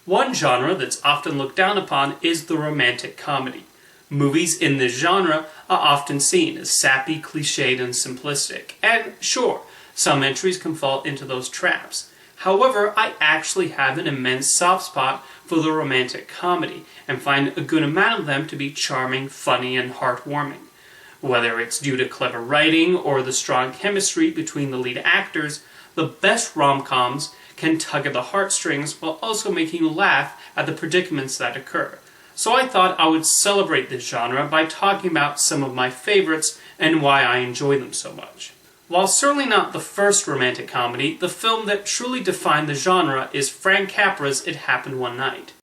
One genre that's often looked down upon is the romantic comedy. Movies in this genre are often seen as sappy, cliched, and simplistic, and sure, some entries can fall into those traps. However, I actually have an immense soft spot for the romantic comedy, and find a good amount of them to be charming, funny, and heartwarming. Whether it's due to clever writing or the strong chemistry between the lead actors, the best rom-coms can tug at the heartstrings while also making you laugh at the predicaments that occur. So I thought I would celebrate this genre by talking about some of my favorites and why I enjoy them so much. While certainly not the first romantic comedy, the film that truly defined the genre is Frank Capra's It Happened One Night.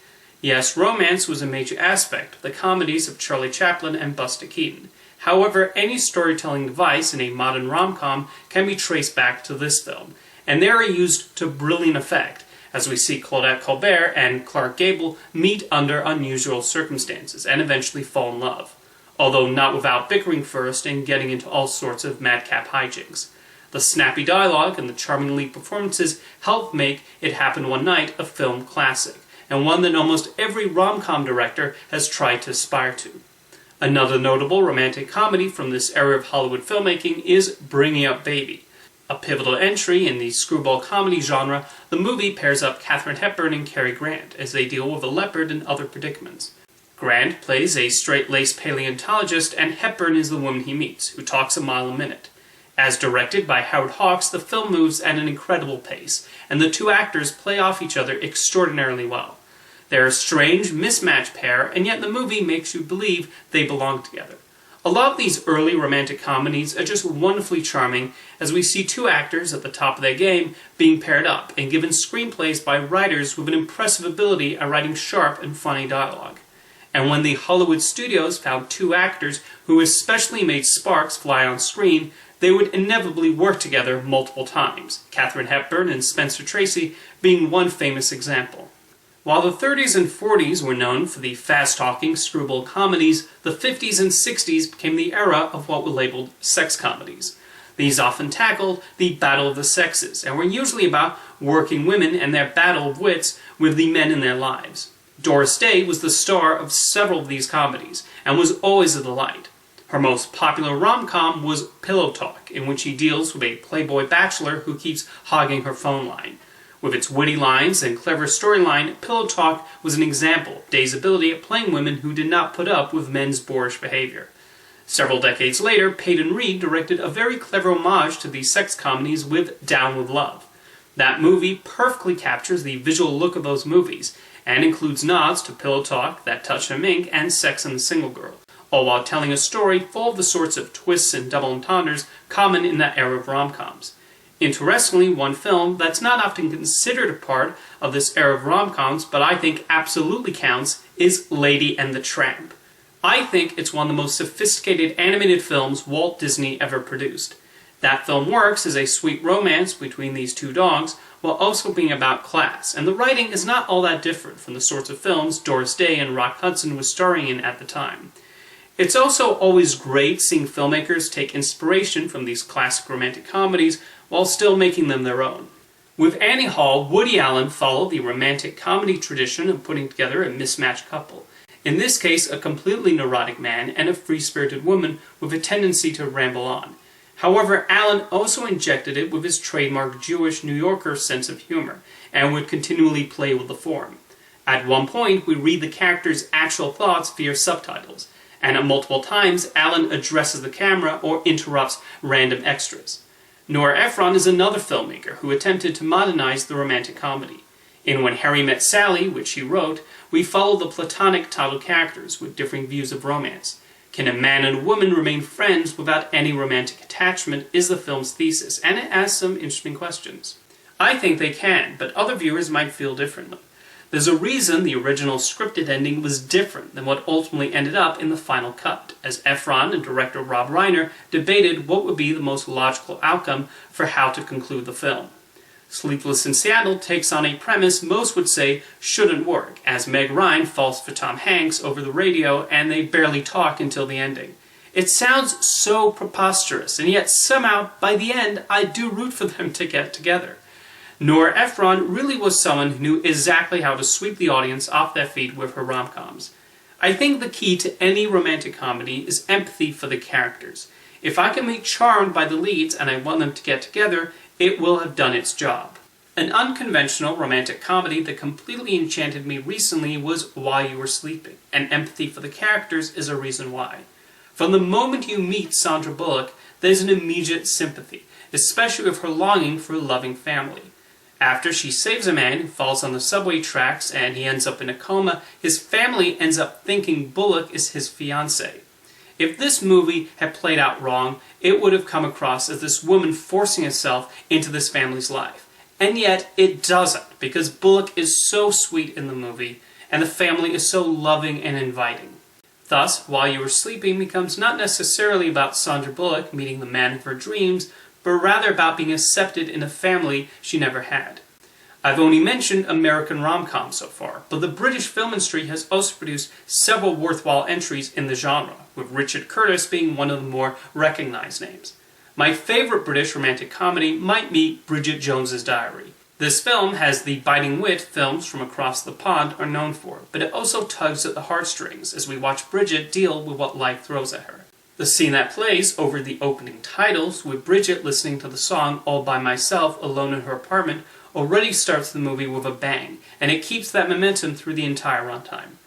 Yes, romance was a major aspect of the comedies of Charlie Chaplin and Buster Keaton. However, any storytelling device in a modern rom-com can be traced back to this film, and they are used to brilliant effect, as we see Claudette Colbert and Clark Gable meet under unusual circumstances and eventually fall in love, although not without bickering first and getting into all sorts of madcap hijinks. The snappy dialogue and the charming lead performances help make It Happened One Night a film classic, and one that almost every rom-com director has tried to aspire to. Another notable romantic comedy from this era of Hollywood filmmaking is Bringing Up Baby. A pivotal entry in the screwball comedy genre, the movie pairs up Katharine Hepburn and Cary Grant as they deal with a leopard and other predicaments. Grant plays a straight-laced paleontologist, and Hepburn is the woman he meets, who talks a mile a minute. As directed by Howard Hawks, the film moves at an incredible pace, and the two actors play off each other extraordinarily well. They're a strange, mismatched pair, and yet the movie makes you believe they belong together. A lot of these early romantic comedies are just wonderfully charming, as we see two actors at the top of their game being paired up and given screenplays by writers with an impressive ability at writing sharp and funny dialogue. And when the Hollywood studios found two actors who especially made sparks fly on screen, they would inevitably work together multiple times, Katharine Hepburn and Spencer Tracy being one famous example. While the 30s and 40s were known for the fast-talking screwball comedies, the 50s and 60s became the era of what were labeled sex comedies. These often tackled the battle of the sexes, and were usually about working women and their battle of wits with the men in their lives. Doris Day was the star of several of these comedies, and was always a delight. Her most popular rom-com was Pillow Talk, in which she deals with a playboy bachelor who keeps hogging her phone line. With its witty lines and clever storyline, Pillow Talk was an example of Day's ability at playing women who did not put up with men's boorish behavior. Several decades later, Peyton Reed directed a very clever homage to these sex comedies with Down with Love. That movie perfectly captures the visual look of those movies, and includes nods to Pillow Talk, That Touch of Mink, and Sex and the Single Girl, all while telling a story full of the sorts of twists and double entendres common in that era of rom-coms. Interestingly, one film that's not often considered a part of this era of rom-coms, but I think absolutely counts, is Lady and the Tramp. I think it's one of the most sophisticated animated films Walt Disney ever produced. That film works as a sweet romance between these two dogs, while also being about class, and the writing is not all that different from the sorts of films Doris Day and Rock Hudson was starring in at the time. It's also always great seeing filmmakers take inspiration from these classic romantic comedies while still making them their own. With Annie Hall, Woody Allen followed the romantic comedy tradition of putting together a mismatched couple. In this case, a completely neurotic man and a free-spirited woman with a tendency to ramble on. However, Allen also injected it with his trademark Jewish New Yorker sense of humor, and would continually play with the form. At one point, we read the characters' actual thoughts via subtitles, and at multiple times, Allen addresses the camera or interrupts random extras. Nora Ephron is another filmmaker who attempted to modernize the romantic comedy. In When Harry Met Sally, which she wrote, we follow the platonic title characters with differing views of romance. Can a man and a woman remain friends without any romantic attachment is the film's thesis, and it asks some interesting questions. I think they can, but other viewers might feel differently. There's a reason the original scripted ending was different than what ultimately ended up in the final cut, as Ephron and director Rob Reiner debated what would be the most logical outcome for how to conclude the film. Sleepless in Seattle takes on a premise most would say shouldn't work, as Meg Ryan falls for Tom Hanks over the radio and they barely talk until the ending. It sounds so preposterous, and yet somehow, by the end, I do root for them to get together. Nora Ephron really was someone who knew exactly how to sweep the audience off their feet with her rom-coms. I think the key to any romantic comedy is empathy for the characters. If I can make charmed by the leads and I want them to get together, it will have done its job. An unconventional romantic comedy that completely enchanted me recently was While You Were Sleeping, and empathy for the characters is a reason why. From the moment you meet Sandra Bullock, there's an immediate sympathy, especially with her longing for a loving family. After she saves a man who falls on the subway tracks and he ends up in a coma, his family ends up thinking Bullock is his fiancée. If this movie had played out wrong, it would have come across as this woman forcing herself into this family's life. And yet, it doesn't, because Bullock is so sweet in the movie, and the family is so loving and inviting. Thus, While You Were Sleeping becomes not necessarily about Sandra Bullock meeting the man of her dreams, but rather about being accepted in a family she never had. I've only mentioned American rom-coms so far, but the British film industry has also produced several worthwhile entries in the genre, with Richard Curtis being one of the more recognized names. My favorite British romantic comedy might be Bridget Jones's Diary. This film has the biting wit films from across the pond are known for, but it also tugs at the heartstrings as we watch Bridget deal with what life throws at her. The scene that plays over the opening titles, with Bridget listening to the song All By Myself alone in her apartment, already starts the movie with a bang, and it keeps that momentum through the entire runtime.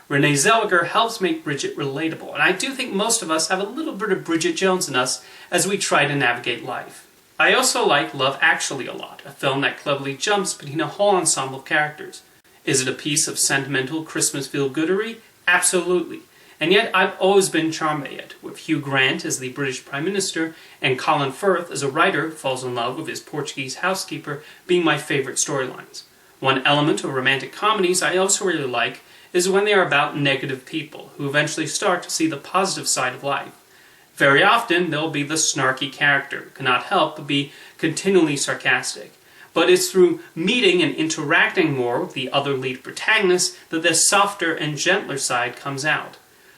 Renee Zellweger helps make Bridget relatable, and I do think most of us have a little bit of Bridget Jones in us as we try to navigate life. I also like Love Actually a lot, a film that cleverly jumps between a whole ensemble of characters. Is it a piece of sentimental Christmas feel-goodery? Absolutely. And yet I've always been charmed by it, with Hugh Grant as the British Prime Minister and Colin Firth as a writer who falls in love with his Portuguese housekeeper being my favorite storylines. One element of romantic comedies I also really like is when they are about negative people who eventually start to see the positive side of life. Very often there'll be the snarky character who cannot help but be continually sarcastic. But it's through meeting and interacting more with the other lead protagonists that the softer and gentler side comes out.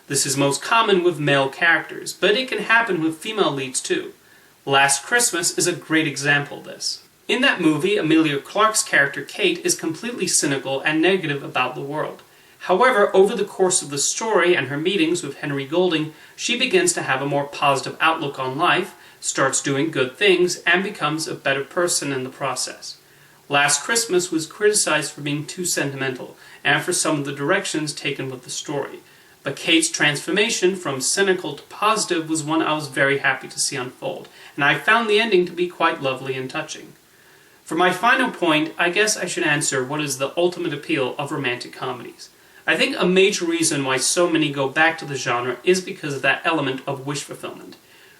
This is most common with male characters, but it can happen with female leads too. Last Christmas is a great example of this. In that movie, Emilia Clarke's character Kate is completely cynical and negative about the world. However, over the course of the story and her meetings with Henry Golding, she begins to have a more positive outlook on life, starts doing good things, and becomes a better person in the process. Last Christmas was criticized for being too sentimental, and for some of the directions taken with the story. But Kate's transformation from cynical to positive was one I was very happy to see unfold, and I found the ending to be quite lovely and touching. For my final point, I guess I should answer what is the ultimate appeal of romantic comedies. I think a major reason why so many go back to the genre is because of that element of wish fulfillment.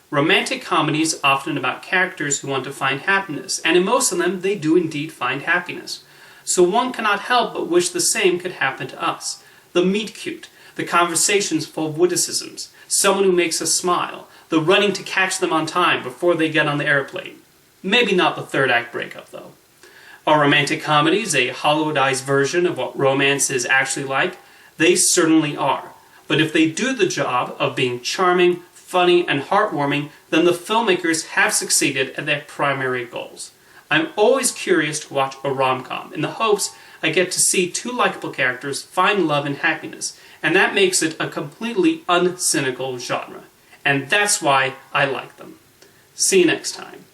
Romantic comedies are often about characters who want to find happiness, and in most of them they do indeed find happiness. So one cannot help but wish the same could happen to us. The meet cute, the conversations full of witticisms, someone who makes us smile, the running to catch them on time before they get on the airplane. Maybe not the third act breakup though. Are romantic comedies a Hollywoodized version of what romance is actually like? They certainly are. But if they do the job of being charming, funny, and heartwarming, then the filmmakers have succeeded at their primary goals. I'm always curious to watch a rom-com, in the hopes I get to see two likable characters find love and happiness, and that makes it a completely uncynical genre. And that's why I like them. See you next time.